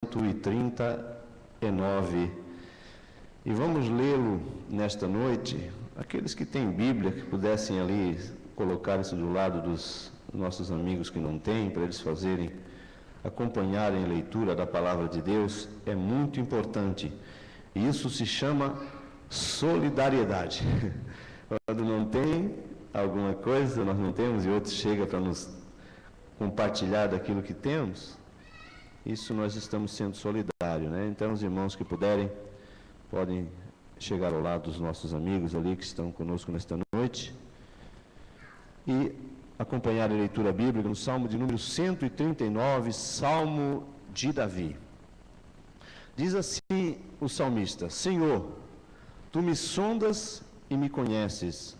139. E vamos lê-lo nesta noite. Aqueles que têm Bíblia, que pudessem ali colocar isso do lado dos nossos amigos que não têm, para eles acompanharem a leitura da Palavra de Deus, é muito importante. E isso se chama solidariedade. Quando não tem alguma coisa, nós não temos, e outros chegam para nos compartilhar daquilo que temos, isso nós estamos sendo solidários, né? Então, os irmãos que puderem, podem chegar ao lado dos nossos amigos ali que estão conosco nesta noite e acompanhar a leitura bíblica no Salmo de número 139, Salmo de Davi. Diz assim o salmista: Senhor, Tu me sondas e me conheces,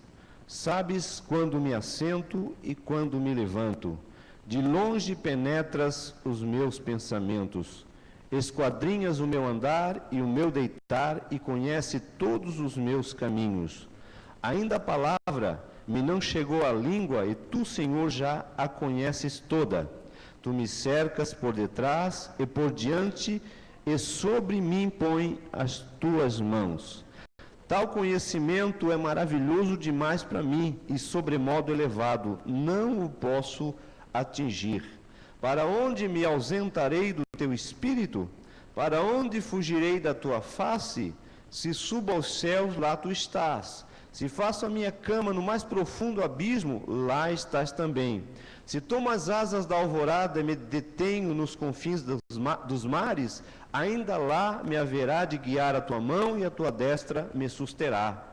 sabes quando me assento e quando me levanto, de longe penetras os meus pensamentos, esquadrinhas o meu andar e o meu deitar e conhece todos os meus caminhos. Ainda a palavra me não chegou à língua e Tu, Senhor, já a conheces toda. Tu me cercas por detrás e por diante e sobre mim põe as Tuas mãos. Tal conhecimento é maravilhoso demais para mim e sobremodo elevado, não o posso atingir. Para onde me ausentarei do Teu Espírito? Para onde fugirei da Tua face? Se subo aos céus, lá Tu estás. Se faço a minha cama no mais profundo abismo, lá estás também. Se tomo as asas da alvorada e me detenho nos confins dos mares, ainda lá me haverá de guiar a Tua mão e a Tua destra me susterá.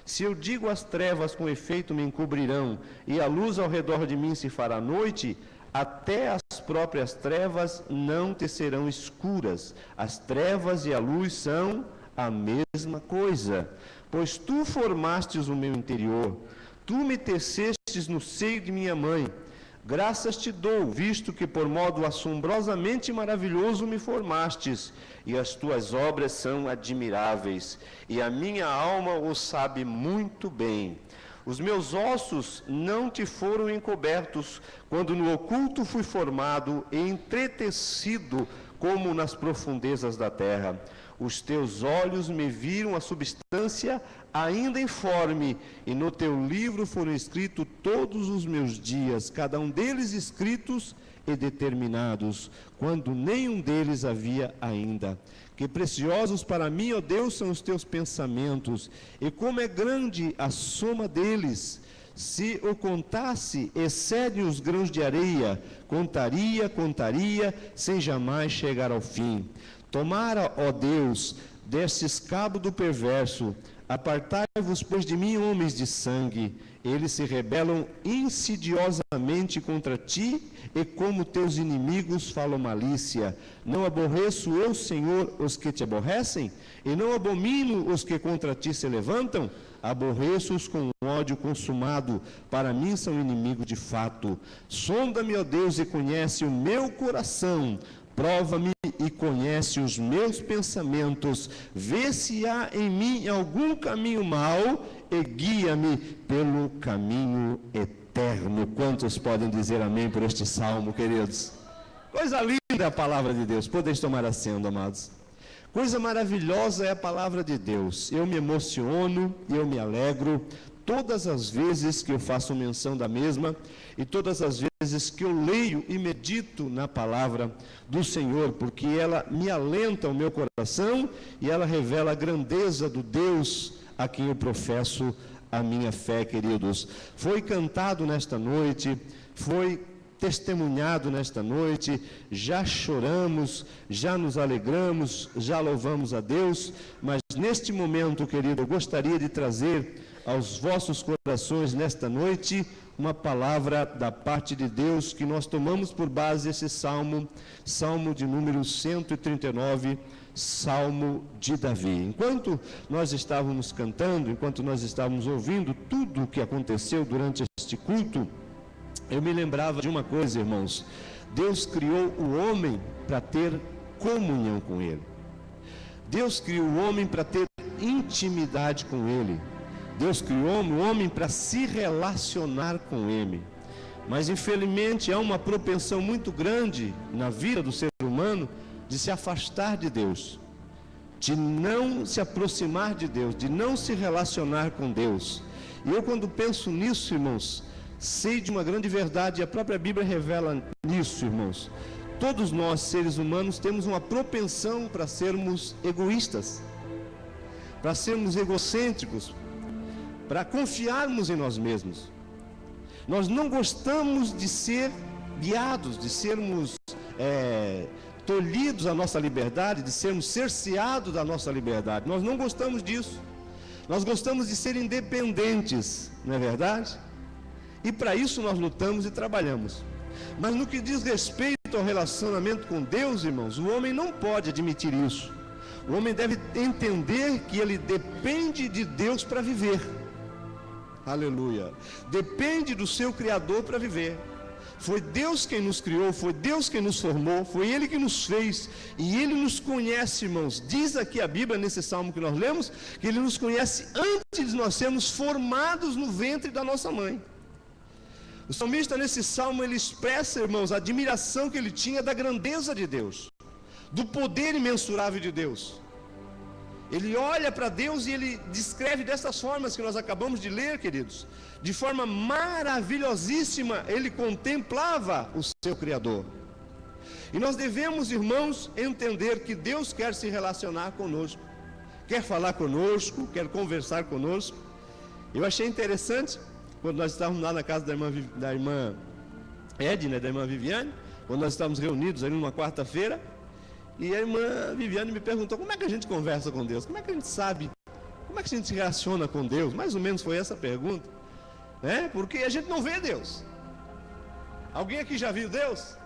Se eu digo as trevas com efeito me encobrirão, e a luz ao redor de mim se fará noite, até as próprias trevas não te serão escuras. As trevas e a luz são a mesma coisa. Pois Tu formastes o meu interior, Tu me tecestes no seio de minha mãe. Graças Te dou, visto que por modo assombrosamente maravilhoso me formastes, e as Tuas obras são admiráveis, e a minha alma o sabe muito bem. Os meus ossos não Te foram encobertos, quando no oculto fui formado e entretecido como nas profundezas da terra. Os Teus olhos me viram a substância ainda informe, e no Teu livro foram escritos todos os meus dias, cada um deles escritos e determinados, quando nenhum deles havia ainda. Que preciosos para mim, ó Deus, são os Teus pensamentos, e como é grande a soma deles. Se o contasse, excede os grãos de areia, contaria, sem jamais chegar ao fim. Tomara, ó Deus, destes cabo do perverso, apartai-vos, pois, de mim, homens de sangue. Eles se rebelam insidiosamente contra Ti, e como Teus inimigos falam malícia. Não aborreço eu, Senhor, os que Te aborrecem? E não abomino os que contra Ti se levantam? Aborreço-os com ódio consumado, para mim são inimigos de fato. Sonda-me, ó Deus, e conhece o meu coração. Prova-me e conhece os meus pensamentos. Vê se há em mim algum caminho mau e guia-me pelo caminho eterno. Quantos podem dizer amém por este salmo, queridos? Coisa linda a palavra de Deus. Podeis tomar assento, amados. Coisa maravilhosa é a palavra de Deus. Eu me emociono e eu me alegro todas as vezes que eu faço menção da mesma e todas as vezes que eu leio e medito na palavra do Senhor, porque ela me alenta o meu coração e ela revela a grandeza do Deus a quem eu professo a minha fé, queridos. Foi cantado nesta noite, foi testemunhado nesta noite, já choramos, já nos alegramos, já louvamos a Deus, mas neste momento, querido, eu gostaria de trazer aos vossos corações nesta noite uma palavra da parte de Deus que nós tomamos por base esse salmo, salmo de número 139, Salmo de Davi. Enquanto nós estávamos cantando, enquanto nós estávamos ouvindo tudo o que aconteceu durante este culto, eu me lembrava de uma coisa, irmãos. Deus criou o homem para ter comunhão com Ele. Deus criou o homem para ter intimidade com Ele. Deus criou o homem para se relacionar com Ele. Mas infelizmente há uma propensão muito grande na vida do ser humano de se afastar de Deus, de não se aproximar de Deus, de não se relacionar com Deus. E eu, quando penso nisso, irmãos, sei de uma grande verdade, e a própria Bíblia revela nisso, irmãos. Todos nós, seres humanos, temos uma propensão para sermos egoístas, para sermos egocêntricos, para confiarmos em nós mesmos. Nós não gostamos de ser guiados, de sermos tolhidos a nossa liberdade, de sermos cerceados da nossa liberdade. Nós não gostamos disso. Nós gostamos de ser independentes, não é verdade? E para isso nós lutamos e trabalhamos. Mas no que diz respeito ao relacionamento com Deus, irmãos, o homem não pode admitir isso. O homem deve entender que ele depende de Deus para viver. Aleluia. Depende do seu Criador para viver. Foi Deus quem nos criou, foi Deus quem nos formou, foi Ele que nos fez, e Ele nos conhece, irmãos. Diz aqui a Bíblia, nesse salmo que nós lemos, que Ele nos conhece antes de nós sermos formados no ventre da nossa mãe. O salmista, nesse salmo, ele expressa, irmãos, a admiração que ele tinha da grandeza de Deus, do poder imensurável de Deus. Ele olha para Deus e ele descreve dessas formas que nós acabamos de ler, queridos. De forma maravilhosíssima, ele contemplava o seu Criador. E nós devemos, irmãos, entender que Deus quer se relacionar conosco, quer falar conosco, quer conversar conosco. Eu achei interessante, quando nós estávamos lá na casa da irmã Edna, da irmã Viviane, quando nós estávamos reunidos ali numa quarta-feira, e a irmã Viviane me perguntou: como é que a gente conversa com Deus? Como é que a gente sabe? Como é que a gente se relaciona com Deus? Mais ou menos foi essa a pergunta, né? Porque a gente não vê Deus. Alguém aqui já viu Deus?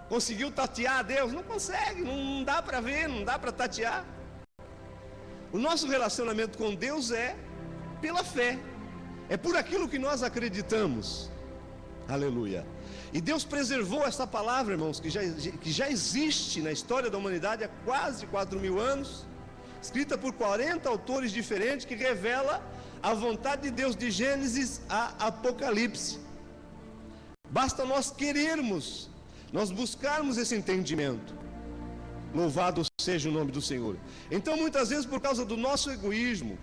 Conseguiu tatear Deus? Não consegue, não dá para ver, não dá para tatear. O nosso relacionamento com Deus é pela fé, é por aquilo que nós acreditamos. Aleluia. E Deus preservou essa palavra, irmãos, que já existe na história da humanidade há quase 4.000 anos, escrita por 40 autores diferentes, que revela a vontade de Deus de Gênesis a Apocalipse. Basta nós querermos, nós buscarmos esse entendimento. Louvado seja o nome do Senhor. Então, muitas vezes, por causa do nosso egoísmo,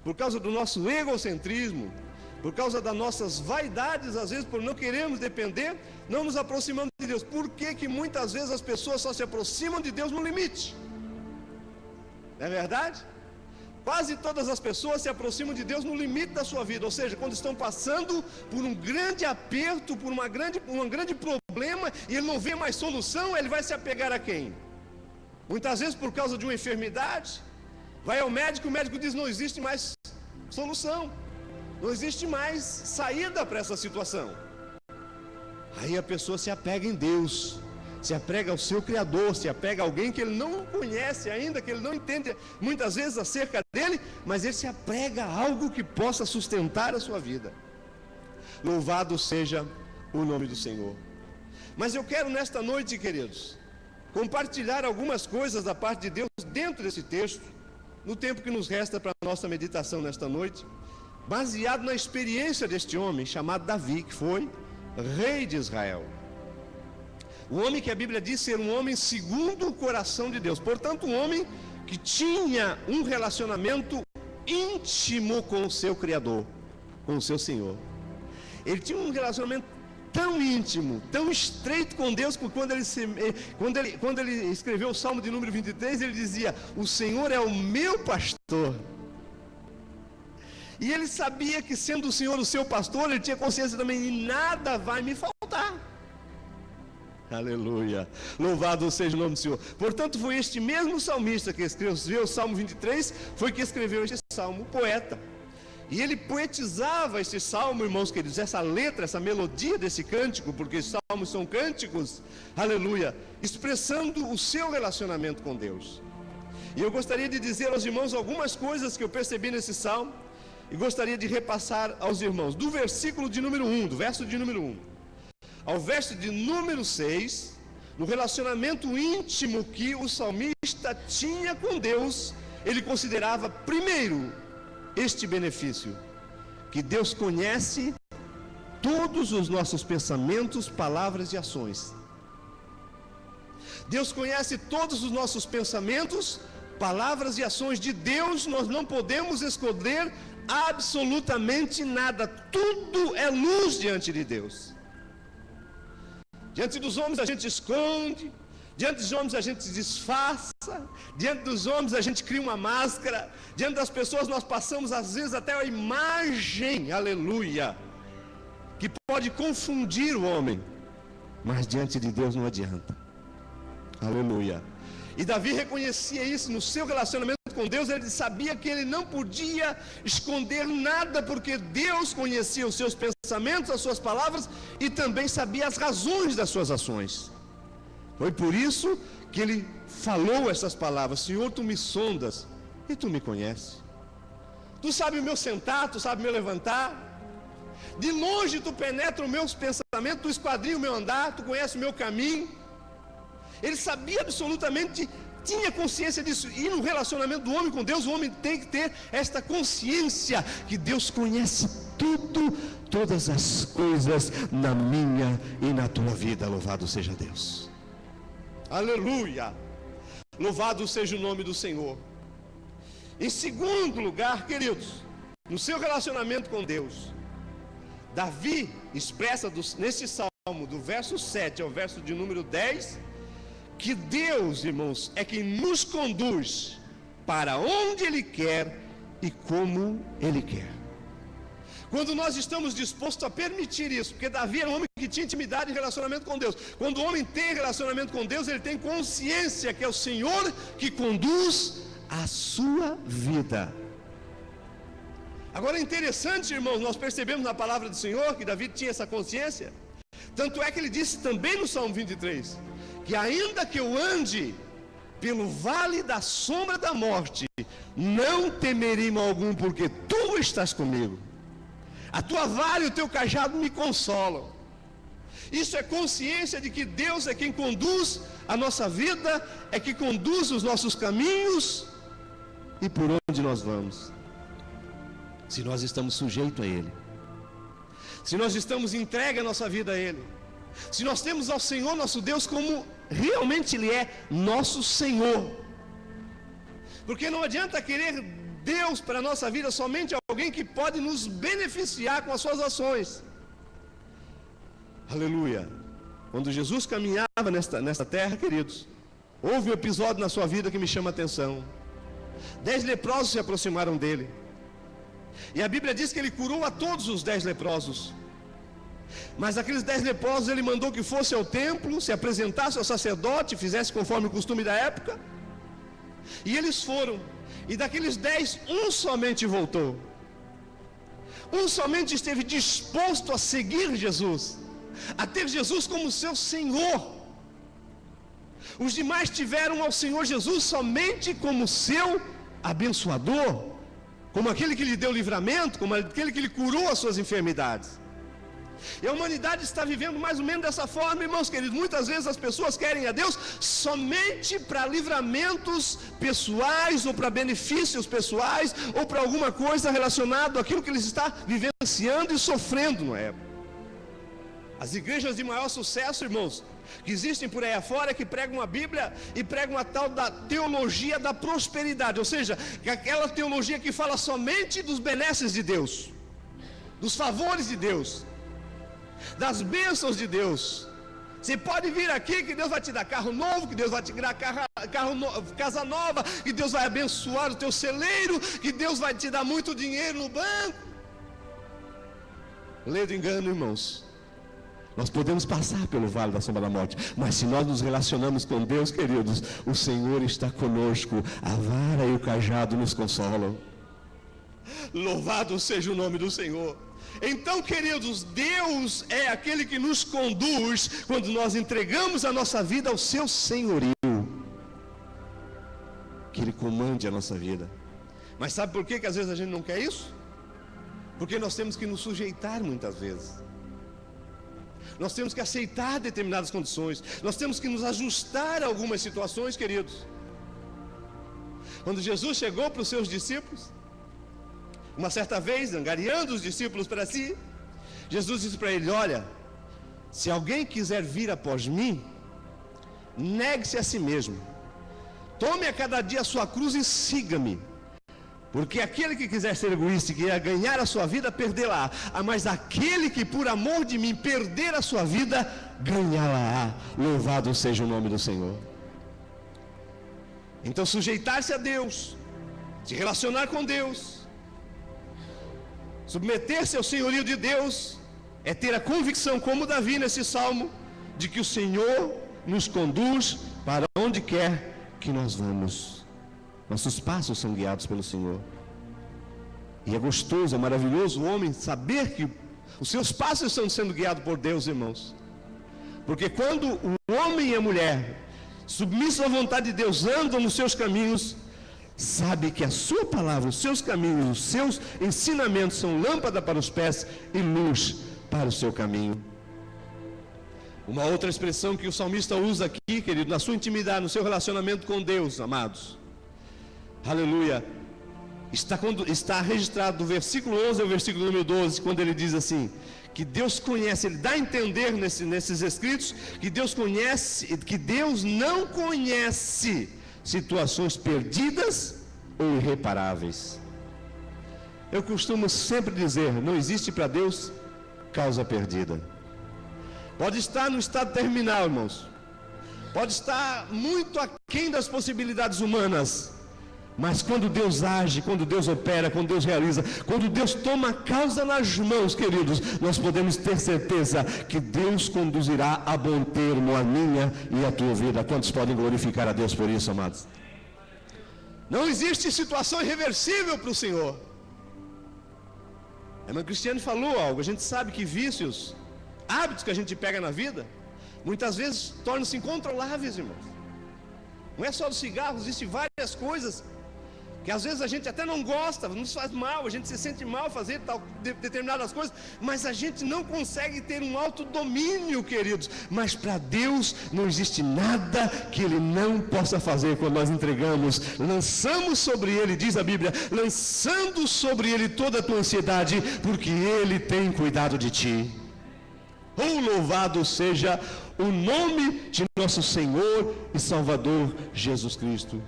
por causa do nosso egocentrismo, por causa das nossas vaidades, às vezes por não queremos depender, não nos aproximamos de Deus. Por que que muitas vezes as pessoas só se aproximam de Deus no limite? Não é verdade? Quase todas as pessoas se aproximam de Deus no limite da sua vida, ou seja, quando estão passando por um grande aperto, por um grande problema, e ele não vê mais solução, ele vai se apegar a quem? Muitas vezes por causa de uma enfermidade, vai ao médico, o médico diz: não existe mais solução. Não existe mais saída para essa situação. Aí a pessoa se apega em Deus, se apega ao seu Criador, se apega a alguém que ele não conhece ainda, que ele não entende muitas vezes acerca dele, mas ele se apega a algo que possa sustentar a sua vida. Louvado seja o nome do Senhor. Mas eu quero nesta noite, queridos, compartilhar algumas coisas da parte de Deus dentro desse texto, no tempo que nos resta para a nossa meditação nesta noite, baseado na experiência deste homem chamado Davi, que foi rei de Israel. O homem que a Bíblia diz ser um homem segundo o coração de Deus. Portanto, um homem que tinha um relacionamento íntimo com o seu Criador, com o seu Senhor. Ele tinha um relacionamento tão íntimo, tão estreito com Deus, que quando ele escreveu o Salmo de número 23, ele dizia: o Senhor é o meu pastor. E ele sabia que, sendo o Senhor o seu pastor, ele tinha consciência também: e nada vai me faltar. Aleluia, louvado seja o nome do Senhor. Portanto, foi este mesmo salmista que escreveu o Salmo 23, foi que escreveu este salmo, o poeta. E ele poetizava este salmo, irmãos queridos, essa letra, essa melodia desse cântico, porque os salmos são cânticos, aleluia, expressando o seu relacionamento com Deus. E eu gostaria de dizer aos irmãos algumas coisas que eu percebi nesse salmo, e gostaria de repassar aos irmãos, do versículo de número 1, do verso de número 1, ao verso de número 6, no relacionamento íntimo que o salmista tinha com Deus, ele considerava, primeiro, este benefício, que Deus conhece todos os nossos pensamentos, palavras e ações. Deus conhece todos os nossos pensamentos, palavras e ações. De Deus nós não podemos esconder absolutamente nada. Tudo é luz diante de Deus. Diante dos homens a gente esconde, diante dos homens a gente se disfarça, diante dos homens a gente cria uma máscara, diante das pessoas nós passamos às vezes até a imagem, aleluia, que pode confundir o homem, mas diante de Deus não adianta, aleluia. E Davi reconhecia isso no seu relacionamento com Deus. Ele sabia que ele não podia esconder nada, porque Deus conhecia os seus pensamentos, as suas palavras, e também sabia as razões das suas ações. Foi por isso que ele falou essas palavras: Senhor, tu me sondas e tu me conheces. Tu sabe o meu sentar, tu sabe o meu levantar. De longe tu penetra os meus pensamentos, tu esquadrinha o meu andar, tu conheces o meu caminho. Ele sabia absolutamente, tinha consciência disso. E no relacionamento do homem com Deus, o homem tem que ter esta consciência que Deus conhece tudo, todas as coisas na minha e na tua vida. Louvado seja Deus. Aleluia. Louvado seja o nome do Senhor. Em segundo lugar, queridos, no seu relacionamento com Deus, Davi expressa nesse salmo, do verso 7 ao verso de número 10, que Deus, irmãos, é quem nos conduz para onde Ele quer e como Ele quer. Quando nós estamos dispostos a permitir isso, porque Davi era um homem que tinha intimidade e relacionamento com Deus. Quando o homem tem relacionamento com Deus, ele tem consciência que é o Senhor que conduz a sua vida. Agora é interessante, irmãos, nós percebemos na palavra do Senhor que Davi tinha essa consciência. Tanto é que ele disse também no Salmo 23, que ainda que eu ande pelo vale da sombra da morte, não temerei mal algum, porque tu estás comigo. A tua vara e o teu cajado me consolam. Isso é consciência de que Deus é quem conduz a nossa vida, é quem conduz os nossos caminhos e por onde nós vamos. Se nós estamos sujeitos a Ele, se nós estamos entregues a nossa vida a Ele, se nós temos ao Senhor nosso Deus como realmente Ele é nosso Senhor. Porque não adianta querer Deus para a nossa vida somente alguém que pode nos beneficiar com as suas ações. Aleluia. Quando Jesus caminhava nesta terra, queridos, houve um episódio na sua vida que me chama a atenção. 10 leprosos se aproximaram dele, e a Bíblia diz que ele curou a todos os 10 leprosos. Mas aqueles 10 leprosos ele mandou que fosse ao templo, se apresentasse ao sacerdote, fizesse conforme o costume da época. E eles foram. E daqueles 10, um somente voltou. Um somente esteve disposto a seguir Jesus, a ter Jesus como seu Senhor. Os demais tiveram ao Senhor Jesus somente como seu abençoador, como aquele que lhe deu livramento, como aquele que lhe curou as suas enfermidades. E a humanidade está vivendo mais ou menos dessa forma, irmãos queridos. Muitas vezes as pessoas querem a Deus somente para livramentos pessoais, ou para benefícios pessoais, ou para alguma coisa relacionada àquilo que eles estão vivenciando e sofrendo na época. As igrejas de maior sucesso, irmãos, que existem por aí afora, que pregam a Bíblia e pregam a tal da teologia da prosperidade, ou seja, aquela teologia que fala somente dos benesses de Deus, dos favores de Deus, das bênçãos de Deus. Você pode vir aqui que Deus vai te dar carro novo, que Deus vai te dar casa nova, que Deus vai abençoar o teu celeiro, que Deus vai te dar muito dinheiro no banco. Lê do engano, irmãos. Nós podemos passar pelo vale da sombra da morte, mas se nós nos relacionamos com Deus, queridos, o Senhor está conosco, a vara e o cajado nos consolam. Louvado seja o nome do Senhor. Então, queridos, Deus é aquele que nos conduz quando nós entregamos a nossa vida ao seu senhorio, que Ele comande a nossa vida. Mas sabe por que às vezes a gente não quer isso? Porque nós temos que nos sujeitar muitas vezes. Nós temos que aceitar determinadas condições. Nós temos que nos ajustar a algumas situações, queridos. Quando Jesus chegou para os seus discípulos, uma certa vez, angariando os discípulos para si, Jesus disse para ele: olha, se alguém quiser vir após mim, negue-se a si mesmo. Tome a cada dia a sua cruz e siga-me. Porque aquele que quiser ser egoísta e quiser ganhar a sua vida, perdê-la. Mas aquele que por amor de mim perder a sua vida, ganhá-la. Louvado seja o nome do Senhor. Então sujeitar-se a Deus, se relacionar com Deus, submeter-se ao senhorio de Deus, é ter a convicção, como Davi nesse salmo, de que o Senhor nos conduz para onde quer que nós vamos. Nossos passos são guiados pelo Senhor. E é gostoso, é maravilhoso o homem saber que os seus passos estão sendo guiados por Deus, irmãos. Porque quando o homem e a mulher, submissos à vontade de Deus, andam nos seus caminhos, sabe que a sua palavra, os seus caminhos, os seus ensinamentos são lâmpada para os pés e luz para o seu caminho. Uma outra expressão que o salmista usa aqui, querido, na sua intimidade, no seu relacionamento com Deus, amados. Aleluia. Está registrado do versículo 11 ao versículo número 12, quando ele diz assim, que Deus conhece, ele dá a entender nesses escritos, que Deus conhece, que Deus não conhece situações perdidas ou irreparáveis. Eu costumo sempre dizer, não existe para Deus causa perdida. Pode estar no estado terminal, irmãos. Pode estar muito aquém das possibilidades humanas. Mas quando Deus age, quando Deus opera, quando Deus realiza, quando Deus toma a causa nas mãos, queridos, nós podemos ter certeza que Deus conduzirá a bom termo a minha e a tua vida. Quantos podem glorificar a Deus por isso, amados? Não existe situação irreversível para o Senhor. A irmã Cristiane falou algo, a gente sabe que vícios, hábitos que a gente pega na vida, muitas vezes tornam-se incontroláveis, irmãos. Não é só do cigarro, existem várias coisas que às vezes a gente até não gosta, nos faz mal, a gente se sente mal fazer determinadas coisas, mas a gente não consegue ter um autodomínio, queridos. Mas para Deus não existe nada que Ele não possa fazer quando nós entregamos, lançamos sobre Ele, diz a Bíblia, lançando sobre Ele toda a tua ansiedade, porque Ele tem cuidado de ti. Oh, louvado seja o nome de nosso Senhor e Salvador Jesus Cristo.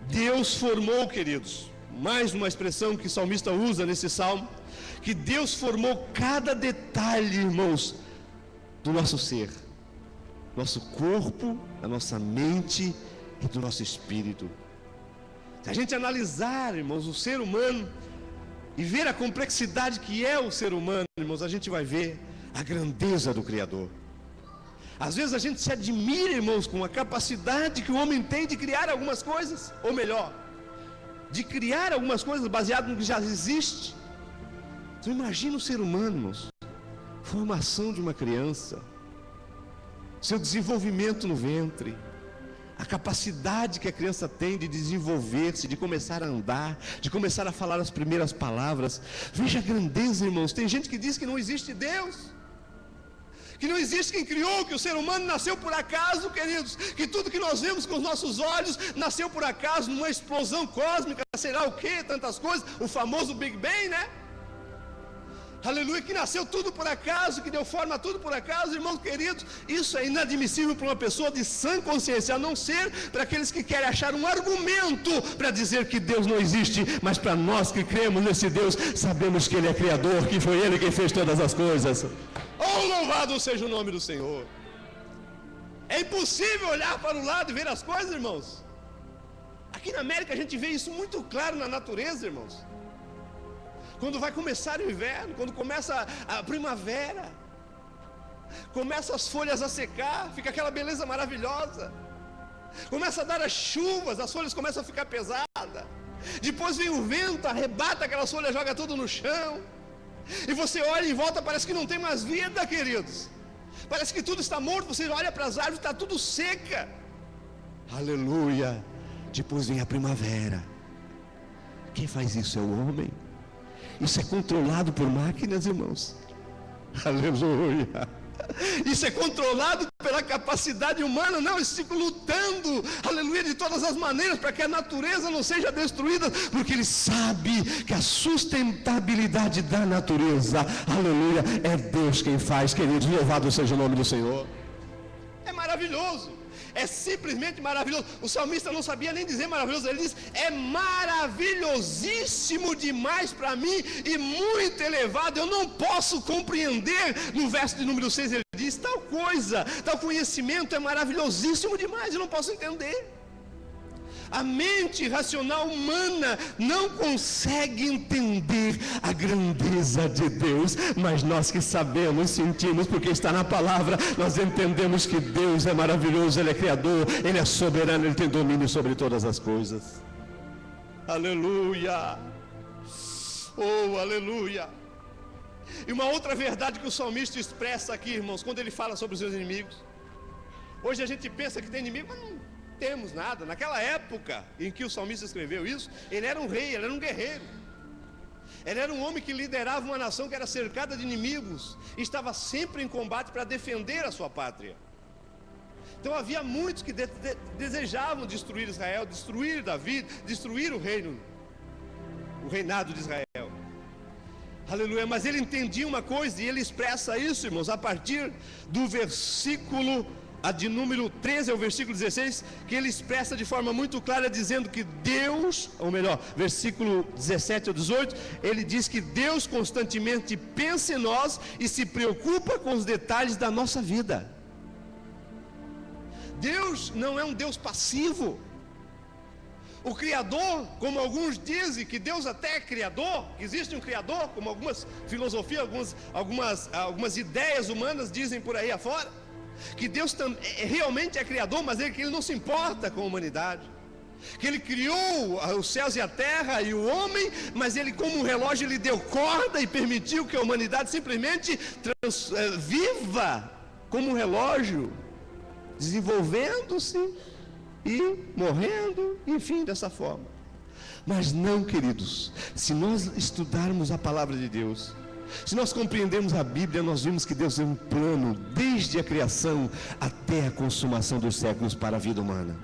Deus formou, queridos, mais uma expressão que o salmista usa nesse salmo, que Deus formou cada detalhe, irmãos, do nosso ser, nosso corpo, da nossa mente e do nosso espírito. Se a gente analisar, irmãos, o ser humano e ver a complexidade que é o ser humano, irmãos, a gente vai ver a grandeza do Criador. Às vezes a gente se admira, irmãos, com a capacidade que o homem tem de criar algumas coisas, ou melhor, de criar algumas coisas baseado no que já existe. Então imagina o ser humano, irmãos, formação de uma criança, seu desenvolvimento no ventre, a capacidade que a criança tem de desenvolver-se, de começar a andar, de começar a falar as primeiras palavras. Veja a grandeza, irmãos. Tem gente que diz que não existe Deus, que não existe quem criou, que o ser humano nasceu por acaso, queridos, que tudo que nós vemos com os nossos olhos nasceu por acaso, numa explosão cósmica, sei lá o que, tantas coisas, o famoso Big Bang, né? Aleluia, que nasceu tudo por acaso, que deu forma a tudo por acaso, irmãos queridos. Isso é inadmissível para uma pessoa de sã consciência, a não ser para aqueles que querem achar um argumento para dizer que Deus não existe. Mas para nós que cremos nesse Deus, sabemos que Ele é Criador, que foi Ele quem fez todas as coisas. Oh, louvado seja o nome do Senhor. É impossível olhar para o lado e ver as coisas, irmãos. Aqui na América a gente vê isso muito claro na natureza, irmãos. Quando vai começar o inverno, quando começa a primavera, começam as folhas a secar, fica aquela beleza maravilhosa. Começa a dar as chuvas, as folhas começam a ficar pesadas. Depois vem o vento, arrebata aquelas folhas, joga tudo no chão. E você olha em volta, parece que não tem mais vida, queridos. Parece que tudo está morto, você olha para as árvores, está tudo seca. Aleluia. Depois vem a primavera. Quem faz isso é o homem. Isso é controlado por máquinas, irmãos. Aleluia. Isso é controlado pela capacidade humana. Não, eles ficam lutando, aleluia, de todas as maneiras para que a natureza não seja destruída, porque ele sabe que a sustentabilidade da natureza, aleluia, é Deus quem faz, queridos. Louvado seja o nome do Senhor. É maravilhoso. é simplesmente maravilhoso. O salmista não sabia nem dizer maravilhoso, ele diz: é maravilhosíssimo demais para mim e muito elevado, eu não posso compreender. No verso de número 6 ele diz: tal coisa, tal conhecimento é maravilhosíssimo demais, eu não posso entender. A mente racional humana não consegue entender a grandeza de Deus, mas nós que sabemos, sentimos, porque está na palavra, nós entendemos que Deus é maravilhoso, Ele é Criador, Ele é soberano, Ele tem domínio sobre todas as coisas. Aleluia! Oh, aleluia! E uma outra verdade que o salmista expressa aqui, irmãos, quando ele fala sobre os seus inimigos. Hoje a gente pensa que tem inimigo, mas não temos nada. Naquela época em que o salmista escreveu isso, ele era um rei, ele era um guerreiro, ele era um homem que liderava uma nação que era cercada de inimigos, e estava sempre em combate para defender a sua pátria. Então havia muitos que desejavam destruir Israel, destruir Davi, destruir o reinado de Israel. Aleluia. Mas ele entendia uma coisa, e ele expressa isso, irmãos, a partir do versículo de número 13 ao versículo 16, que ele expressa de forma muito clara, dizendo que Deus, ou melhor, versículo 17 ao 18, ele diz que Deus constantemente pensa em nós e se preocupa com os detalhes da nossa vida. Deus não é um Deus passivo. O Criador, como alguns dizem que Deus até é Criador, que existe um Criador, como algumas filosofias, algumas ideias humanas dizem por aí afora, que Deus realmente é Criador, mas que Ele não se importa com a humanidade, que Ele criou os céus e a terra e o homem, mas Ele, como um relógio, Ele deu corda e permitiu que a humanidade simplesmente viva como um relógio, desenvolvendo-se e morrendo, enfim, dessa forma. Mas não, queridos, se nós estudarmos a palavra de Deus, se nós compreendermos a Bíblia, nós vimos que Deus tem um plano desde a criação até a consumação dos séculos para a vida humana.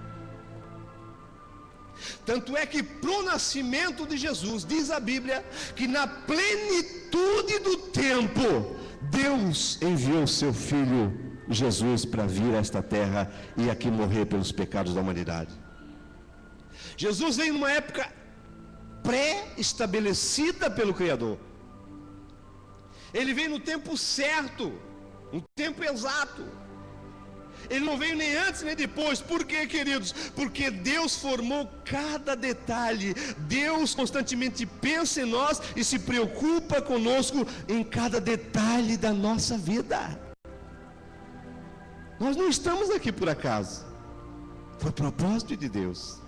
Tanto é que pro nascimento de Jesus, diz a Bíblia, que na plenitude do tempo, Deus enviou seu Filho Jesus para vir a esta terra e aqui morrer pelos pecados da humanidade. Jesus veio numa época pré-estabelecida pelo Criador. Ele veio no tempo certo, no tempo exato. Ele não veio nem antes nem depois. Por quê, queridos? Porque Deus formou cada detalhe. Deus constantemente pensa em nós e se preocupa conosco em cada detalhe da nossa vida. Nós não estamos aqui por acaso. Foi propósito de Deus.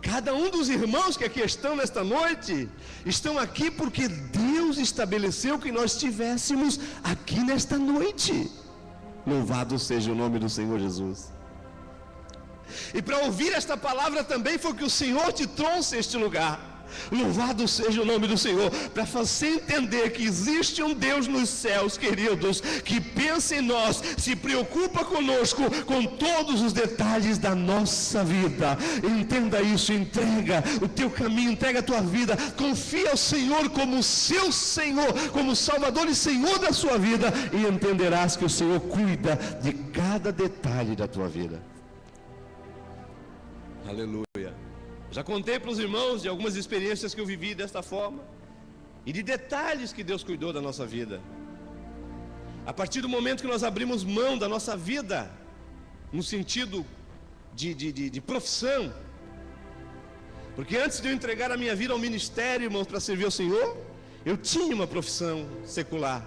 Cada um dos irmãos que aqui estão nesta noite, estão aqui porque Deus estabeleceu que nós estivéssemos aqui nesta noite. Louvado seja o nome do Senhor Jesus. E para ouvir esta palavra também foi que o Senhor te trouxe a este lugar. Louvado seja o nome do Senhor, para fazer entender que existe um Deus nos céus, queridos, que pensa em nós, se preocupa conosco, com todos os detalhes da nossa vida. Entenda isso, entrega o teu caminho, entrega a tua vida, confia ao Senhor como seu Senhor, como Salvador e Senhor da sua vida, e entenderás que o Senhor cuida de cada detalhe da tua vida. Aleluia. Já contei para os irmãos de algumas experiências que eu vivi desta forma e de detalhes que Deus cuidou da nossa vida. A partir do momento que nós abrimos mão da nossa vida, no sentido de profissão, porque antes de eu entregar a minha vida ao ministério, irmãos, para servir ao Senhor, eu tinha uma profissão secular,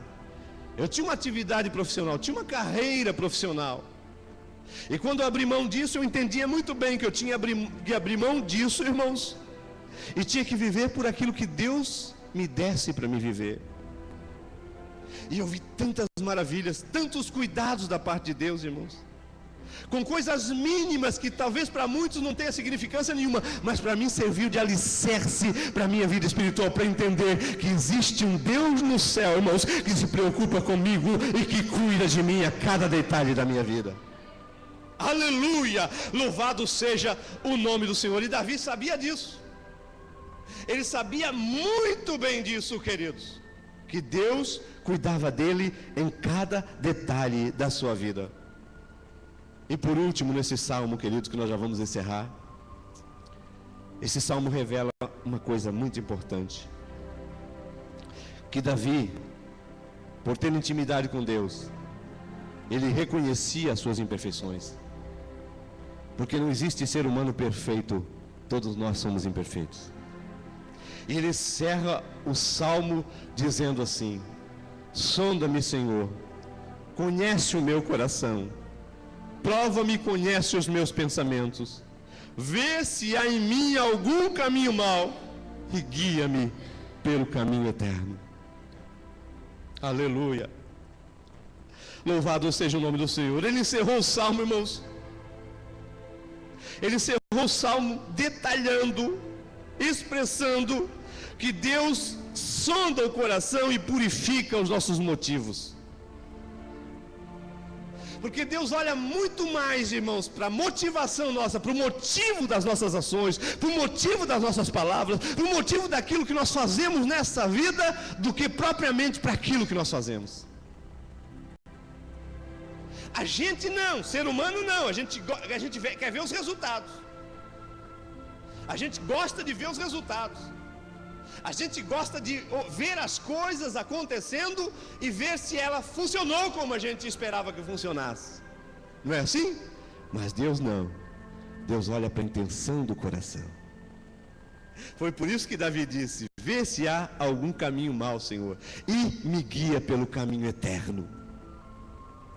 eu tinha uma atividade profissional, tinha uma carreira profissional. E quando eu abri mão disso, eu entendia muito bem que eu tinha que abrir mão disso, irmãos, e tinha que viver por aquilo que Deus me desse para me viver. E eu vi tantas maravilhas, tantos cuidados da parte de Deus, irmãos, com coisas mínimas que talvez para muitos não tenha significância nenhuma, mas para mim serviu de alicerce para a minha vida espiritual, para entender que existe um Deus no céu, irmãos, que se preocupa comigo e que cuida de mim a cada detalhe da minha vida. Aleluia, louvado seja o nome do Senhor. E Davi sabia disso, ele sabia muito bem disso, queridos, que Deus cuidava dele em cada detalhe da sua vida. E por último, nesse salmo, queridos, que nós já vamos encerrar, esse salmo revela uma coisa muito importante. Que Davi, por ter intimidade com Deus, ele reconhecia as suas imperfeições. Porque não existe ser humano perfeito, todos nós somos imperfeitos. E ele encerra o salmo dizendo assim: sonda-me, Senhor, conhece o meu coração, prova-me e conhece os meus pensamentos, vê se há em mim algum caminho mau e guia-me pelo caminho eterno. Aleluia. Louvado seja o nome do Senhor. Ele encerrou o salmo, irmãos. Ele encerrou o salmo detalhando, expressando que Deus sonda o coração e purifica os nossos motivos. Porque Deus olha muito mais, irmãos, para a motivação nossa, para o motivo das nossas ações, para o motivo das nossas palavras, para o motivo daquilo que nós fazemos nessa vida, do que propriamente para aquilo que nós fazemos. A gente não, ser humano não, a gente quer ver os resultados. A gente gosta de ver os resultados. A gente gosta de ver as coisas acontecendo e ver se ela funcionou como a gente esperava que funcionasse. Não é assim? Mas Deus não. Deus olha para a intenção do coração. Foi por isso que Davi disse: vê se há algum caminho mau, Senhor, e me guia pelo caminho eterno,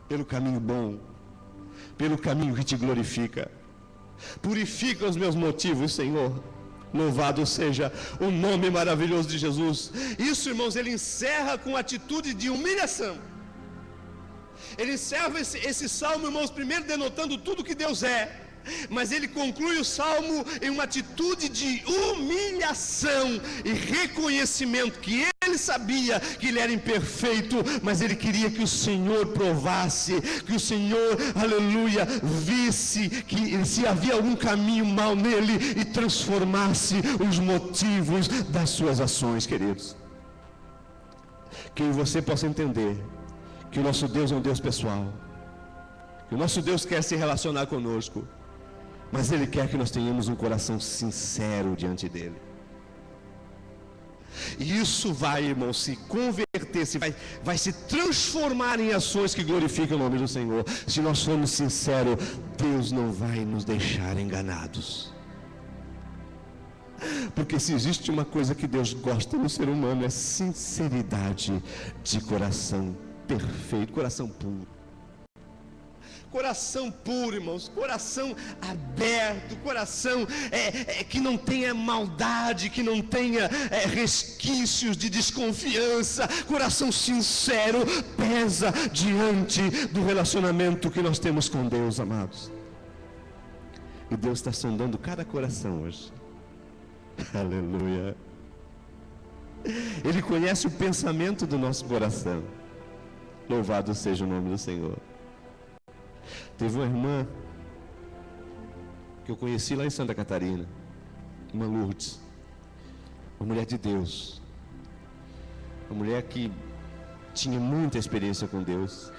pelo caminho bom, pelo caminho que te glorifica. Purifica os meus motivos, Senhor. Louvado seja o nome maravilhoso de Jesus. Isso, irmãos, ele encerra com atitude de humilhação. Ele encerra esse salmo, irmãos, primeiro denotando tudo que Deus é, mas ele conclui o salmo em uma atitude de humilhação e reconhecimento que ele sabia que ele era imperfeito, mas ele queria que o Senhor provasse, que o Senhor, aleluia, visse que se havia algum caminho mau nele e transformasse os motivos das suas ações, queridos. Que você possa entender que o nosso Deus é um Deus pessoal, que o nosso Deus quer se relacionar conosco, mas Ele quer que nós tenhamos um coração sincero diante dEle. E isso vai, irmão, se converter, vai se transformar em ações que glorificam o nome do Senhor. Se nós formos sinceros, Deus não vai nos deixar enganados. Porque se existe uma coisa que Deus gosta no ser humano, é sinceridade de coração perfeito, coração puro. Coração puro, irmãos, coração aberto, coração que não tenha maldade, que não tenha resquícios de desconfiança, coração sincero, pesa diante do relacionamento que nós temos com Deus, amados. E Deus está sondando cada coração hoje. Aleluia. Ele conhece o pensamento do nosso coração. Louvado seja o nome do Senhor. Teve uma irmã que eu conheci lá em Santa Catarina, irmã Lourdes, uma mulher de Deus, uma mulher que tinha muita experiência com Deus.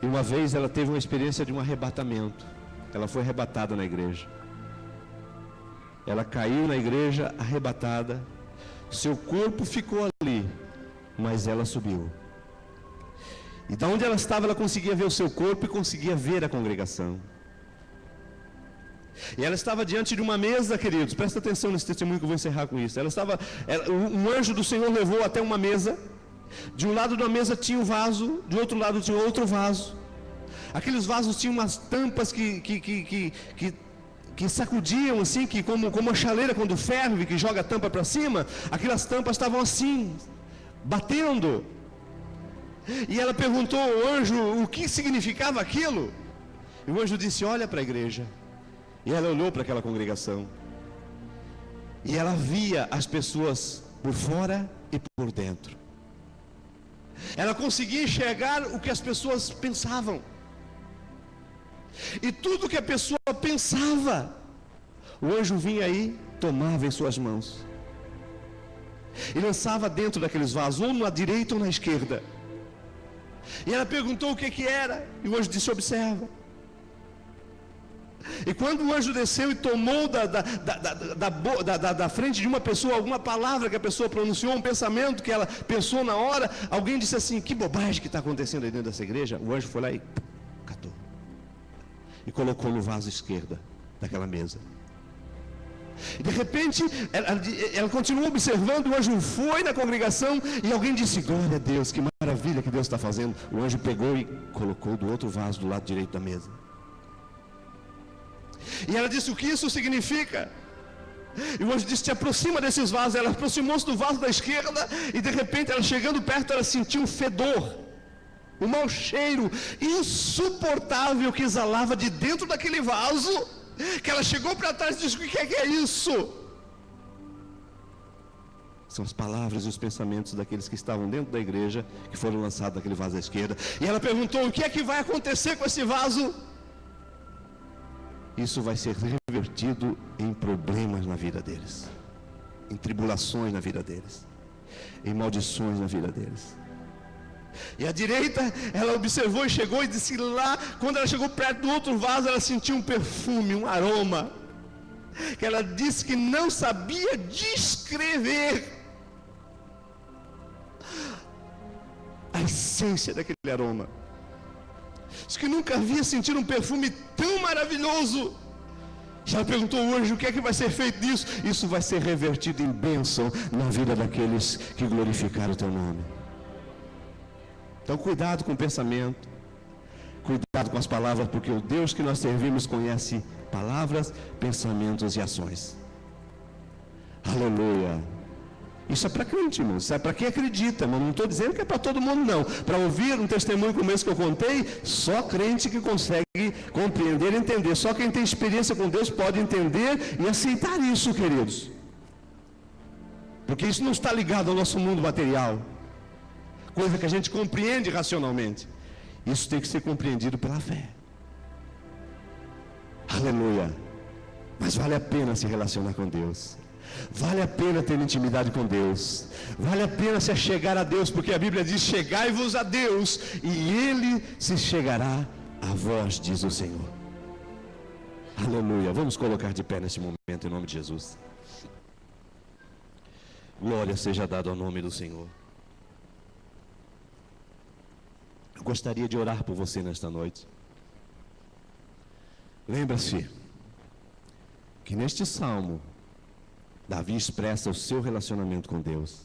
E uma vez ela teve uma experiência de um arrebatamento. Ela foi arrebatada na igreja. Ela caiu na igreja arrebatada, seu corpo ficou ali, mas ela subiu. E da onde ela estava, ela conseguia ver o seu corpo e conseguia ver a congregação. E ela estava diante de uma mesa, queridos, presta atenção nesse testemunho que eu vou encerrar com isso. Um anjo do Senhor levou até uma mesa. De um lado da mesa tinha um vaso, do outro lado tinha outro vaso. Aqueles vasos tinham umas tampas que sacudiam assim, que como a chaleira quando ferve, que joga a tampa para cima. Aquelas tampas estavam assim, batendo. E ela perguntou ao anjo o que significava aquilo. E o anjo disse: olha para a igreja. E ela olhou para aquela congregação. E ela via as pessoas por fora e por dentro. Ela conseguia enxergar o que as pessoas pensavam. E tudo que a pessoa pensava, o anjo vinha aí, tomava em suas mãos e lançava dentro daqueles vasos, ou na direita ou na esquerda. E ela perguntou o que era. E o anjo disse: observa. E quando o anjo desceu e tomou da frente de uma pessoa alguma palavra que a pessoa pronunciou, um pensamento que ela pensou na hora, alguém disse assim: que bobagem que está acontecendo aí dentro dessa igreja. O anjo foi lá e catou e colocou no vaso esquerdo daquela mesa. E de repente ela continuou observando. O anjo foi na congregação e alguém disse: glória a Deus, que maravilha que Deus está fazendo. O anjo pegou e colocou do outro vaso do lado direito da mesa. E ela disse: o que isso significa? E o anjo disse: te aproxima desses vasos. Ela aproximou-se do vaso da esquerda e de repente, ela chegando perto, ela sentiu um fedor, um mau cheiro insuportável que exalava de dentro daquele vaso, que ela chegou para trás e disse: o que é isso? São as palavras e os pensamentos daqueles que estavam dentro da igreja, que foram lançados naquele vaso à esquerda. E ela perguntou: o que é que vai acontecer com esse vaso? Isso vai ser revertido em problemas na vida deles, em tribulações na vida deles, em maldições na vida deles. E à direita, ela observou e chegou e disse lá, quando ela chegou perto do outro vaso, ela sentiu um perfume, um aroma, que ela disse que não sabia descrever a essência daquele aroma. Diz que nunca havia sentido um perfume tão maravilhoso. Já perguntou ao anjo: o que é que vai ser feito disso? Isso vai ser revertido em bênção na vida daqueles que glorificaram o teu nome. Então cuidado com o pensamento, cuidado com as palavras, porque o Deus que nós servimos conhece palavras, pensamentos e ações. Aleluia. Isso é para crente, irmão. Isso é para quem acredita, mas não estou dizendo que é para todo mundo, não. Para ouvir um testemunho como esse que eu contei, só crente que consegue compreender e entender. Só quem tem experiência com Deus pode entender e aceitar isso, queridos. Porque isso não está ligado ao nosso mundo material, coisa que a gente compreende racionalmente. Isso tem que ser compreendido pela fé. Aleluia. Mas vale a pena se relacionar com Deus. Vale a pena ter intimidade com Deus. Vale a pena se achegar a Deus, porque a Bíblia diz: chegai-vos a Deus e Ele se chegará a vós, diz o Senhor. Aleluia. Vamos colocar de pé neste momento em nome de Jesus. Glória seja dada ao nome do Senhor. Eu gostaria de orar por você nesta noite. Lembra-se que neste salmo Davi expressa o seu relacionamento com Deus.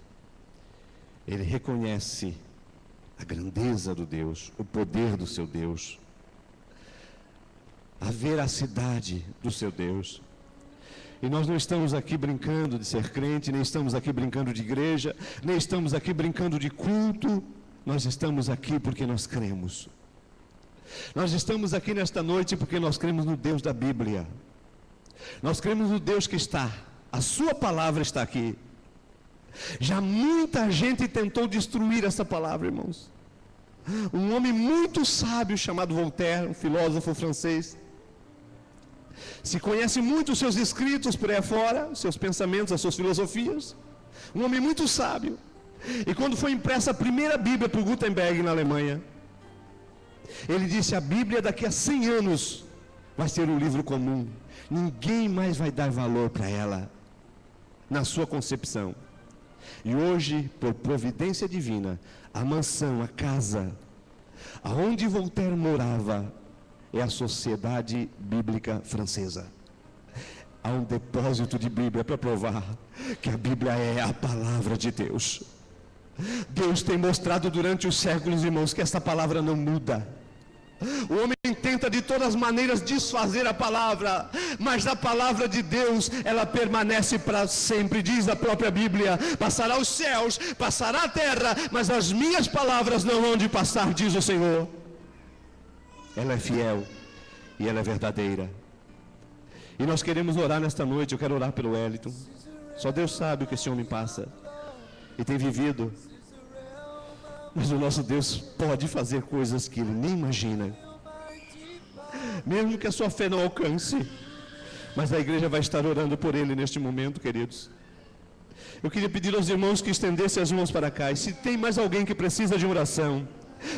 Ele reconhece a grandeza do Deus, o poder do seu Deus, a veracidade do seu Deus. E nós não estamos aqui brincando de ser crente, nem estamos aqui brincando de igreja, nem estamos aqui brincando de culto. Nós estamos aqui porque nós cremos. Nós estamos aqui nesta noite porque nós cremos no Deus da Bíblia. Nós cremos no Deus que está. A sua palavra está aqui. Já muita gente tentou destruir essa palavra, irmãos. Um homem muito sábio chamado Voltaire, um filósofo francês, se conhece muito os seus escritos por aí afora, os seus pensamentos, as suas filosofias. Um homem muito sábio. E quando foi impressa a primeira Bíblia por Gutenberg na Alemanha, ele disse: a Bíblia daqui a 100 anos vai ser um livro comum. Ninguém mais vai dar valor para ela na sua concepção. E hoje, por providência divina, a mansão, a casa aonde Voltaire morava é a Sociedade Bíblica Francesa. Há um depósito de Bíblia para provar que a Bíblia é a palavra de Deus. Deus tem mostrado durante os séculos, irmãos, que essa palavra não muda. O homem tenta de todas as maneiras desfazer a palavra, mas a palavra de Deus, ela permanece para sempre. Diz a própria Bíblia: passará os céus, passará a terra, mas as minhas palavras não hão de passar, diz o Senhor. Ela é fiel e ela é verdadeira. E nós queremos orar nesta noite. Eu quero orar pelo Wellington. Só Deus sabe o que esse homem passa e tem vivido. Mas o nosso Deus pode fazer coisas que ele nem imagina, mesmo que a sua fé não alcance. Mas a igreja vai estar orando por ele neste momento, queridos. Eu queria pedir aos irmãos que estendessem as mãos para cá. E se tem mais alguém que precisa de oração,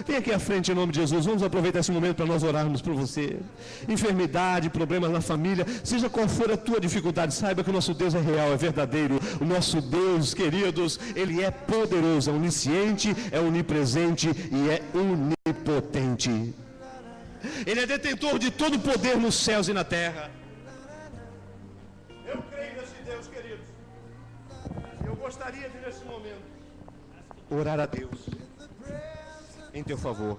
Vem aqui à frente em nome de Jesus. Vamos aproveitar esse momento para nós orarmos por você. Enfermidade, problemas na família, seja qual for a tua dificuldade, saiba que o nosso Deus é real, é verdadeiro. O nosso Deus, queridos, Ele é poderoso, é onisciente, é onipresente e é onipotente. Ele é detentor de todo o poder nos céus e na terra. Eu creio nesse Deus, queridos. Eu gostaria de, nesse momento, orar a Deus em teu favor.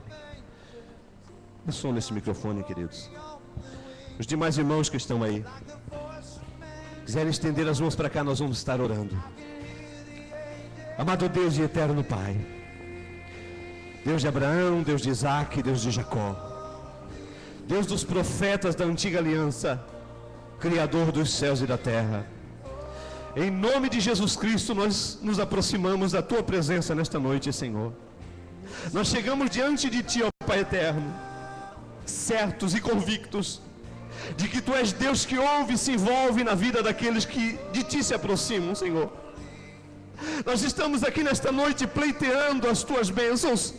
Eu sou nesse microfone, queridos. Os demais irmãos que estão aí, quiserem estender as mãos para cá, nós vamos estar orando. Amado Deus e eterno Pai, Deus de Abraão, Deus de Isaac, Deus de Jacó, Deus dos profetas da antiga aliança, Criador dos céus e da terra, em nome de Jesus Cristo, nós nos aproximamos da Tua presença nesta noite, Senhor. Nós chegamos diante de Ti, ó Pai eterno, certos e convictos de que Tu és Deus que ouve e se envolve na vida daqueles que de Ti se aproximam, Senhor. Nós estamos aqui nesta noite pleiteando as Tuas bênçãos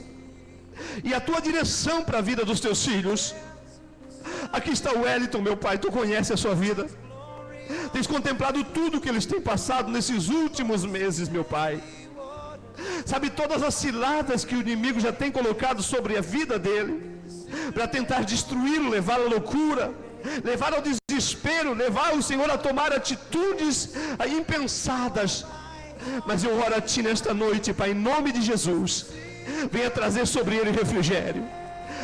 e a Tua direção para a vida dos Teus filhos. Aqui está o Wellington, meu Pai, Tu conhece a sua vida. Tens contemplado tudo que eles têm passado nesses últimos meses, meu Pai. Sabe todas as ciladas que o inimigo já tem colocado sobre a vida dele, para tentar destruí-lo, levá-lo à loucura, levar ao desespero, levar o Senhor a tomar atitudes impensadas. Mas eu oro a Ti nesta noite, Pai, em nome de Jesus. Venha trazer sobre ele refrigério,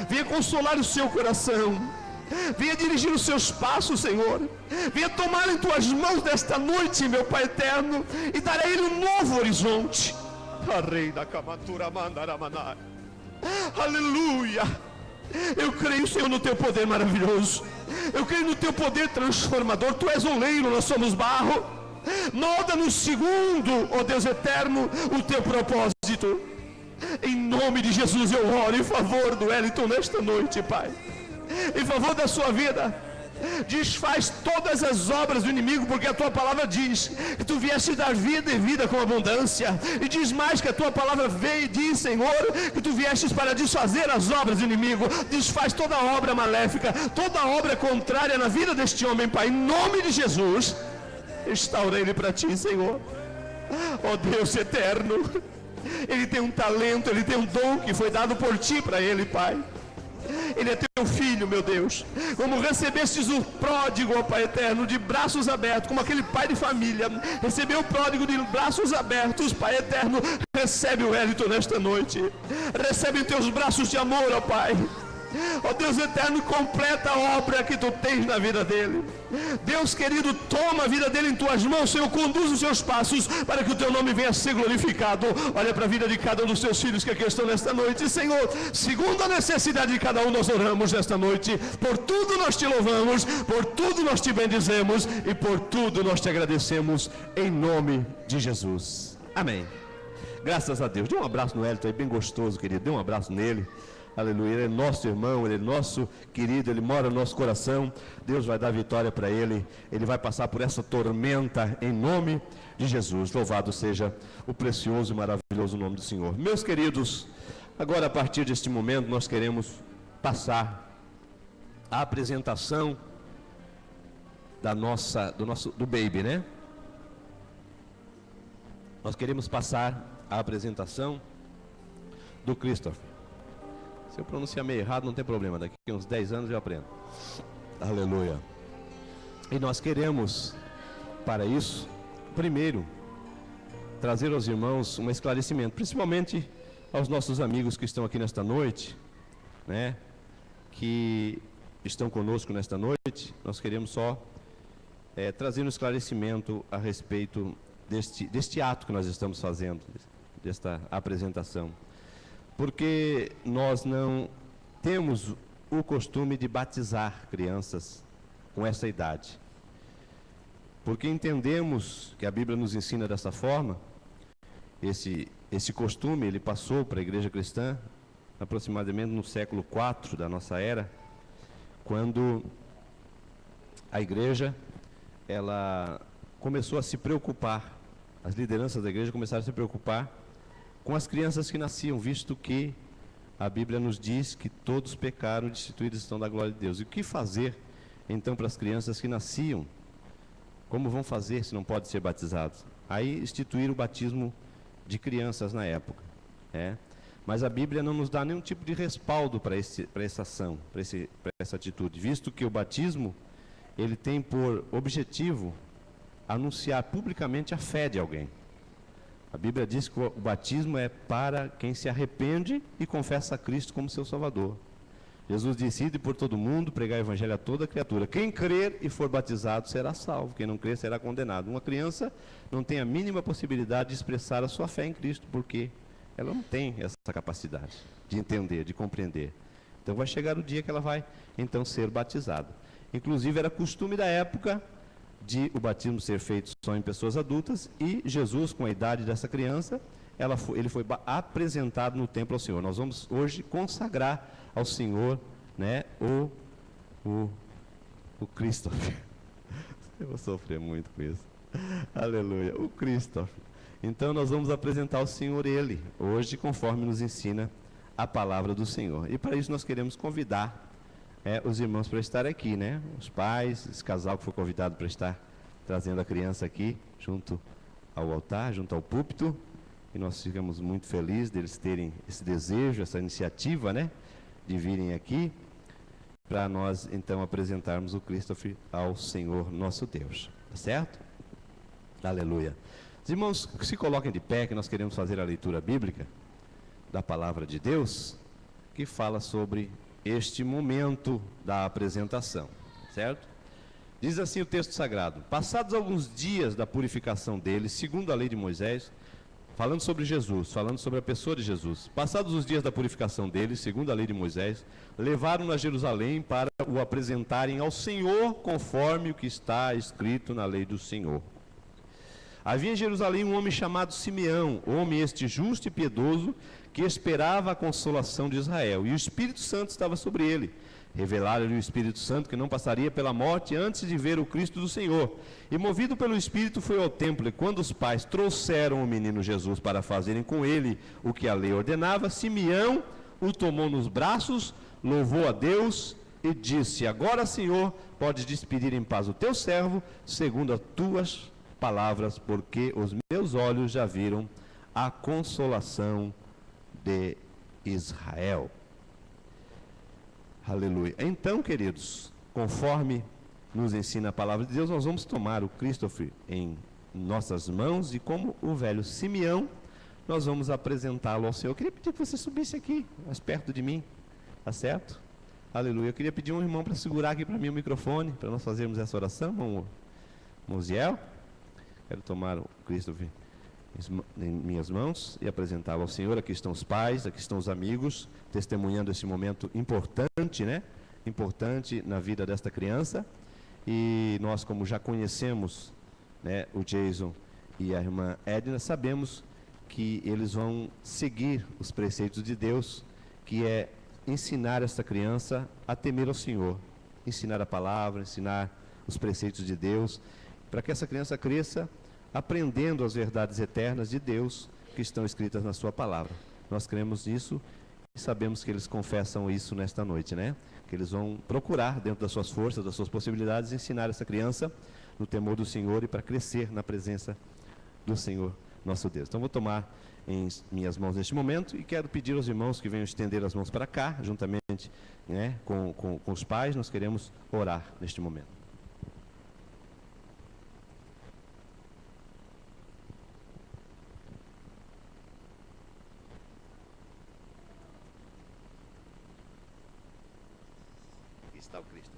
venha consolar o seu coração, venha dirigir os seus passos, Senhor. Venha tomar em Tuas mãos nesta noite, meu Pai eterno, e dar a ele um novo horizonte. Aleluia. Eu creio, Senhor, no Teu poder maravilhoso. Eu creio no Teu poder transformador. Tu és oleiro, nós somos barro. Molda-nos segundo, ó Deus eterno, o Teu propósito. Em nome de Jesus eu oro em favor do Wellington nesta noite, Pai, em favor da sua vida. Desfaz todas as obras do inimigo, porque a Tua palavra diz que Tu vieste dar vida e vida com abundância. E diz mais que a Tua palavra veio e diz, Senhor, que Tu viestes para desfazer as obras do inimigo. Desfaz toda obra maléfica, toda obra contrária na vida deste homem, Pai, em nome de Jesus. Restaura ele para Ti, Senhor. Ó Deus eterno, ele tem um talento, ele tem um dom que foi dado por Ti para ele, Pai. Ele é Teu filho, meu Deus. Como recebestes o pródigo, ó Pai eterno, de braços abertos, como aquele pai de família recebeu o pródigo de braços abertos, Pai eterno, recebe o Wellington nesta noite. Recebe em Teus braços de amor, ó Pai. Ó Deus eterno, completa a obra que Tu tens na vida dele. Deus querido, toma a vida dele em Tuas mãos, Senhor, conduz os seus passos para que o Teu nome venha a ser glorificado. Olha para a vida de cada um dos Teus filhos que aqui estão nesta noite, Senhor. Segundo a necessidade de cada um, nós oramos nesta noite. Por tudo nós Te louvamos, por tudo nós Te bendizemos e por tudo nós Te agradecemos, em nome de Jesus. Amém. Graças a Deus. Dê um abraço no Elton aí, bem gostoso, querido. Dê um abraço nele. Aleluia, ele é nosso irmão, ele é nosso querido, ele mora no nosso coração. Deus vai dar vitória para ele, ele vai passar por essa tormenta em nome de Jesus. Louvado seja o precioso e maravilhoso nome do Senhor. Meus queridos, agora a partir deste momento nós queremos passar a apresentação do baby, né? Nós queremos passar a apresentação do Christopher. Se eu pronunciar meio errado, não tem problema. Daqui a uns 10 anos eu aprendo. Aleluia. E nós queremos, para isso, primeiro, trazer aos irmãos um esclarecimento, principalmente aos nossos amigos que estão aqui nesta noite, né? Que estão conosco nesta noite. Nós queremos só trazer um esclarecimento a respeito deste ato que nós estamos fazendo, desta apresentação. Porque nós não temos o costume de batizar crianças com essa idade. Porque entendemos que a Bíblia nos ensina dessa forma. Esse costume, ele passou para a igreja cristã aproximadamente no século IV da nossa era, quando a igreja, ela começou a se preocupar, as lideranças da igreja começaram a se preocupar com as crianças que nasciam, visto que a Bíblia nos diz que todos pecaram e destituídos estão da glória de Deus. E o que fazer, então, para as crianças que nasciam? Como vão fazer se não podem ser batizados? Aí instituir o batismo de crianças na época. Mas a Bíblia não nos dá nenhum tipo de respaldo para essa ação, para essa atitude, visto que o batismo, ele tem por objetivo anunciar publicamente a fé de alguém. A Bíblia diz que o batismo é para quem se arrepende e confessa a Cristo como seu Salvador. Jesus disse: ide por todo mundo, pregar o evangelho a toda criatura. Quem crer e for batizado será salvo, quem não crer será condenado. Uma criança não tem a mínima possibilidade de expressar a sua fé em Cristo, porque ela não tem essa capacidade de entender, de compreender. Então vai chegar o dia que ela vai, então, ser batizada. Inclusive era costume da época de o batismo ser feito só em pessoas adultas, e Jesus, com a idade dessa criança, ele foi apresentado no templo ao Senhor. Nós vamos hoje consagrar ao Senhor, o Christopher. Eu vou sofrer muito com isso. Aleluia, o Christopher. Então nós vamos apresentar ao Senhor ele, hoje, conforme nos ensina a palavra do Senhor. E para isso nós queremos convidar os irmãos para estar aqui, os pais, esse casal que foi convidado para estar trazendo a criança aqui, junto ao altar, junto ao púlpito. E nós ficamos muito felizes deles terem esse desejo, essa iniciativa, de virem aqui, para nós, então, apresentarmos o Christopher ao Senhor nosso Deus. Tá certo? Aleluia. Os irmãos, se coloquem de pé, que nós queremos fazer a leitura bíblica da palavra de Deus, que fala sobre este momento da apresentação, certo? Diz assim o texto sagrado: passados alguns dias da purificação deles, segundo a lei de Moisés, falando sobre Jesus, falando sobre a pessoa de Jesus, passados os dias da purificação deles, segundo a lei de Moisés, levaram-no a Jerusalém para o apresentarem ao Senhor, conforme o que está escrito na lei do Senhor. Havia em Jerusalém um homem chamado Simeão, homem este justo e piedoso, que esperava a consolação de Israel, e o Espírito Santo estava sobre ele. Revelaram-lhe o Espírito Santo que não passaria pela morte antes de ver o Cristo do Senhor. E movido pelo Espírito foi ao templo, e quando os pais trouxeram o menino Jesus para fazerem com ele o que a lei ordenava, Simeão o tomou nos braços, louvou a Deus e disse: agora, Senhor, podes despedir em paz o teu servo, segundo as tuas palavras, porque os meus olhos já viram a consolação de Israel. Aleluia. Então, queridos, conforme nos ensina a palavra de Deus, nós vamos tomar o Christopher em nossas mãos e, como o velho Simeão, nós vamos apresentá-lo ao Senhor. Eu queria pedir que você subisse aqui, mais perto de mim, tá certo? Aleluia. Eu queria pedir um irmão para segurar aqui para mim o microfone, para nós fazermos essa oração. Moziel, quero tomar o Christopher em minhas mãos e apresentá-lo ao Senhor. Aqui estão os pais, aqui estão os amigos, testemunhando esse momento importante, importante na vida desta criança. E nós, como já conhecemos, o Jason e a irmã Edna, sabemos que eles vão seguir os preceitos de Deus, que é ensinar esta criança a temer ao Senhor, ensinar a palavra, ensinar os preceitos de Deus, para que essa criança cresça aprendendo as verdades eternas de Deus que estão escritas na sua palavra. Nós cremos nisso e sabemos que eles confessam isso nesta noite, que eles vão procurar, dentro das suas forças, das suas possibilidades, ensinar essa criança no temor do Senhor e para crescer na presença do Senhor nosso Deus. Então vou tomar em minhas mãos neste momento e quero pedir aos irmãos que venham estender as mãos para cá, juntamente com os pais. Nós queremos orar neste momento. Está o Cristo.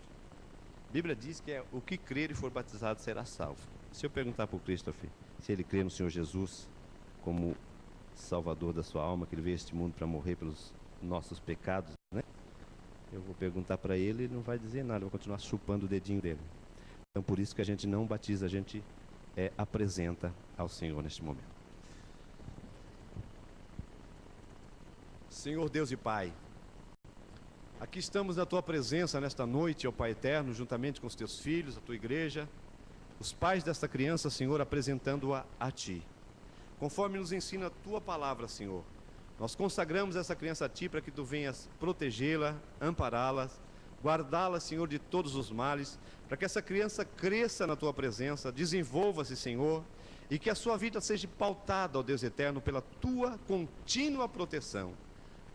A Bíblia diz que o que crer e for batizado será salvo. Se eu perguntar para o Christopher se ele crê no Senhor Jesus como Salvador da sua alma, que ele veio a este mundo para morrer pelos nossos pecados, eu vou perguntar para ele, ele não vai dizer nada, vai continuar chupando o dedinho dele. Então por isso que a gente não batiza, a gente apresenta ao Senhor neste momento. Senhor Deus e Pai, aqui estamos na Tua presença nesta noite, ó Pai eterno, juntamente com os Teus filhos, a Tua igreja, os pais desta criança, Senhor, apresentando-a a Ti. Conforme nos ensina a Tua palavra, Senhor, Nós consagramos essa criança a Ti para que Tu venhas protegê-la, ampará-la, guardá-la, Senhor, de todos os males, para que essa criança cresça na Tua presença, desenvolva-se, Senhor, e que a sua vida seja pautada, ó Deus eterno, pela Tua contínua proteção.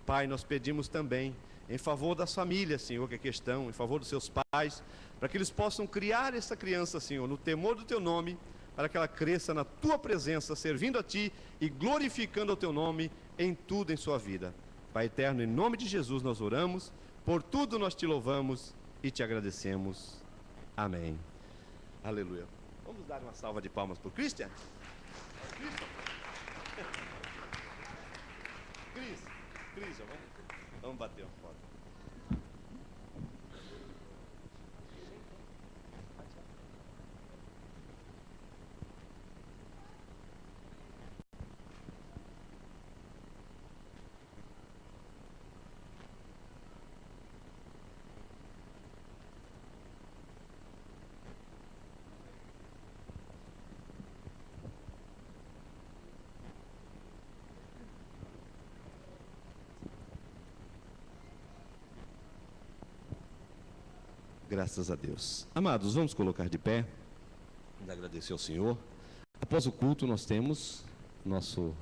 Pai, nós pedimos também em favor das famílias, Senhor, que aqui estão, em favor dos seus pais, para que eles possam criar essa criança, Senhor, no temor do Teu nome, para que ela cresça na Tua presença, servindo a Ti e glorificando o Teu nome em tudo em sua vida. Pai eterno, em nome de Jesus nós oramos, por tudo nós Te louvamos e Te agradecemos. Amém. Aleluia. Vamos dar uma salva de palmas para o Christian? Christian, vamos bater uma foto. Graças a Deus. Amados, vamos colocar de pé e agradecer ao Senhor. Após o culto, nós temos nosso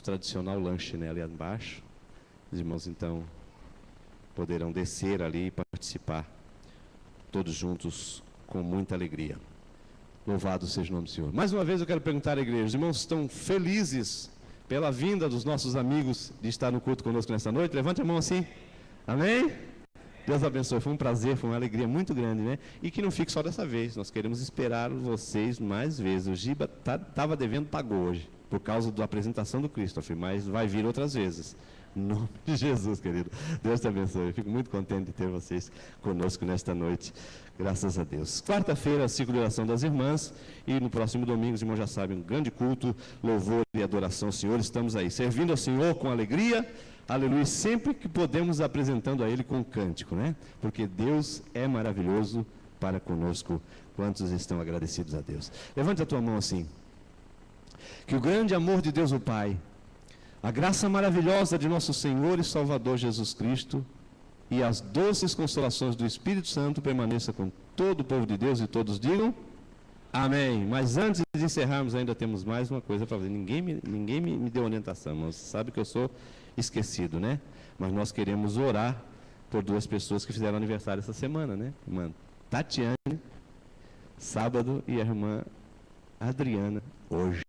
tradicional lanche, né, ali embaixo. Os irmãos, então, poderão descer ali e participar, todos juntos, com muita alegria. Louvado seja o nome do Senhor. Mais uma vez eu quero perguntar à igreja: os irmãos estão felizes pela vinda dos nossos amigos de estar no culto conosco nessa noite? Levante a mão assim. Amém? Deus abençoe, foi um prazer, foi uma alegria muito grande, né? E que não fique só dessa vez, nós queremos esperar vocês mais vezes. O Giba estava devendo, pagou hoje, por causa da apresentação do Christopher, mas vai vir outras vezes. Em nome de Jesus, querido. Deus te abençoe. Eu fico muito contente de ter vocês conosco nesta noite. Graças a Deus. Quarta-feira, ciclo de oração das irmãs. E no próximo domingo, os irmãos já sabem, um grande culto, louvor e adoração ao Senhor. Estamos aí, servindo ao Senhor com alegria. Aleluia, sempre que podemos apresentando a Ele com um cântico, né? Porque Deus é maravilhoso para conosco. Quantos estão agradecidos a Deus? Levante a tua mão assim. Que o grande amor de Deus o Pai, a graça maravilhosa de nosso Senhor e Salvador Jesus Cristo e as doces consolações do Espírito Santo permaneça com todo o povo de Deus e todos digam amém. Mas antes de encerrarmos, ainda temos mais uma coisa para fazer. Ninguém me deu orientação, mas sabe que eu sou esquecido, né? Mas nós queremos orar por duas pessoas que fizeram aniversário essa semana, né? Irmã Tatiane, sábado, e a irmã Adriana, hoje,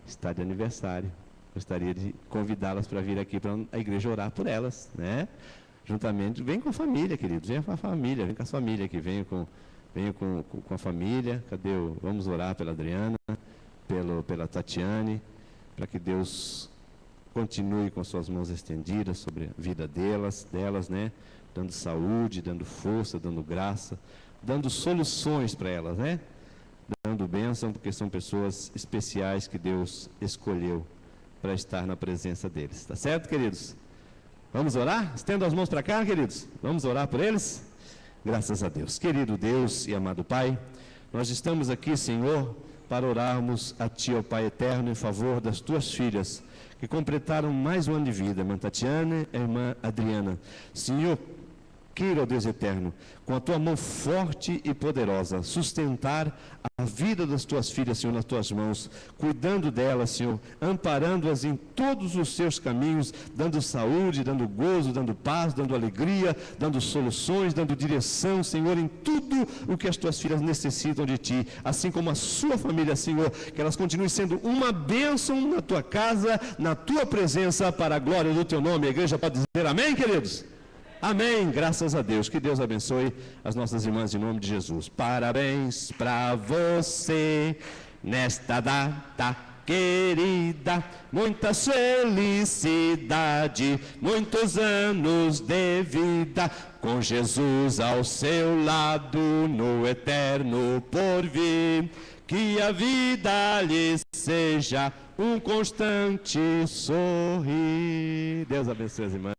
está de aniversário. Gostaria de convidá-las para vir aqui para a igreja orar por elas, né? Juntamente, vem com a família, queridos, vem com a família, vem com a família aqui, venham com a família. Cadê o... Vamos orar pela Adriana, pela Tatiane, para que Deus continue com as suas mãos estendidas sobre a vida delas, né? Dando saúde, dando força, dando graça, dando soluções para elas, né? Dando bênção, porque são pessoas especiais que Deus escolheu para estar na presença deles. Tá certo, queridos? Vamos orar? Estenda as mãos para cá, queridos. Vamos orar por eles? Graças a Deus. Querido Deus e amado Pai, nós estamos aqui, Senhor, para orarmos a Ti, ó Pai eterno, em favor das Tuas filhas, que completaram mais um ano de vida, a irmã Tatiana e a irmã Adriana. Senhor, queira, ó Deus eterno, com a Tua mão forte e poderosa, sustentar a vida das Tuas filhas, Senhor, nas Tuas mãos, cuidando delas, Senhor, amparando-as em todos os Seus caminhos, dando saúde, dando gozo, dando paz, dando alegria, dando soluções, dando direção, Senhor, em tudo o que as Tuas filhas necessitam de Ti, assim como a sua família, Senhor, que elas continuem sendo uma bênção na Tua casa, na Tua presença, para a glória do Teu nome. A igreja pode dizer amém, queridos? Amém, graças a Deus. Que Deus abençoe as nossas irmãs em nome de Jesus. Parabéns para você nesta data querida, muita felicidade, muitos anos de vida, com Jesus ao seu lado no eterno porvir. Que a vida lhe seja um constante sorrir. Deus abençoe as irmãs.